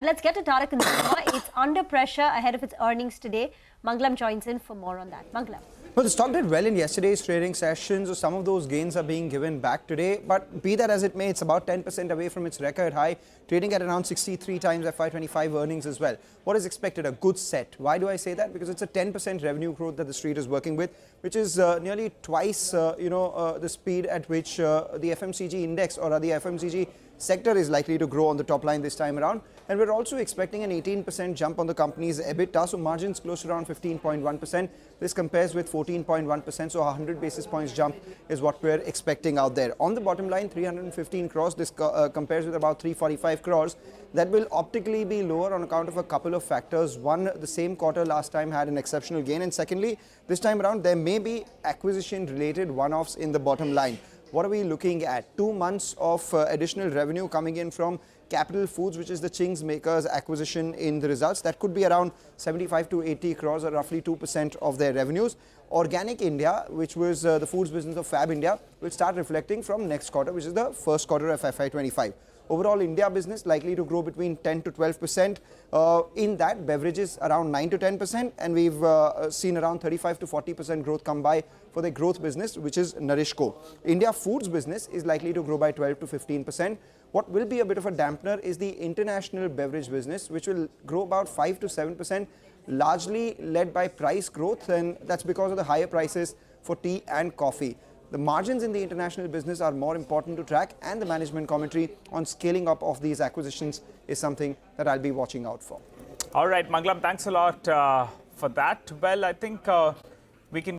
Let's get to Tata Consumer. It's under pressure ahead of its earnings today. Mangalam joins in for more on that. Mangalam. Well, the stock did well in yesterday's trading session, so some of those gains are being given back today. But be that as it may, it's about 10% away from its record high, trading at around 63 times FY25 earnings as well. What is expected? A good set. Why do I say that? Because it's a 10% revenue growth that the street is working with, which is nearly twice, the speed at which the FMCG index or the FMCG sector is likely to grow on the top line this time around. And we're also expecting an 18% jump on the company's EBITDA, so margins close to around 15.1%. This compares with 14.1%, so a 100 basis points jump is what we're expecting out there. On the bottom line, 315 crores, this compares with about 345 crores. That will optically be lower on account of a couple of factors. One, the same quarter last time had an exceptional gain, and secondly, this time around there may be acquisition-related one-offs in the bottom line. What are we looking at? 2 months of additional revenue coming in from Capital Foods, which is the Ching's Makers acquisition in the results. That could be around 75 to 80 crores or roughly 2% of their revenues. Organic India, which was the foods business of Fab India, will start reflecting from next quarter, which is the first quarter of FY25. Overall, India business likely to grow between 10 to 12%. In that, beverages around 9 to 10%, and we've seen around 35 to 40% growth come by for the growth business, which is Nourishco. India foods business is likely to grow by 12 to 15%. What will be a bit of a dampener is the international beverage business, which will grow about 5 to 7%, largely led by price growth, and that's because of the higher prices for tea and coffee. The margins in the international business are more important to track, and the management commentary on scaling up of these acquisitions is something that I'll be watching out for. All right, Mangalam, thanks a lot for that. Well, I think we can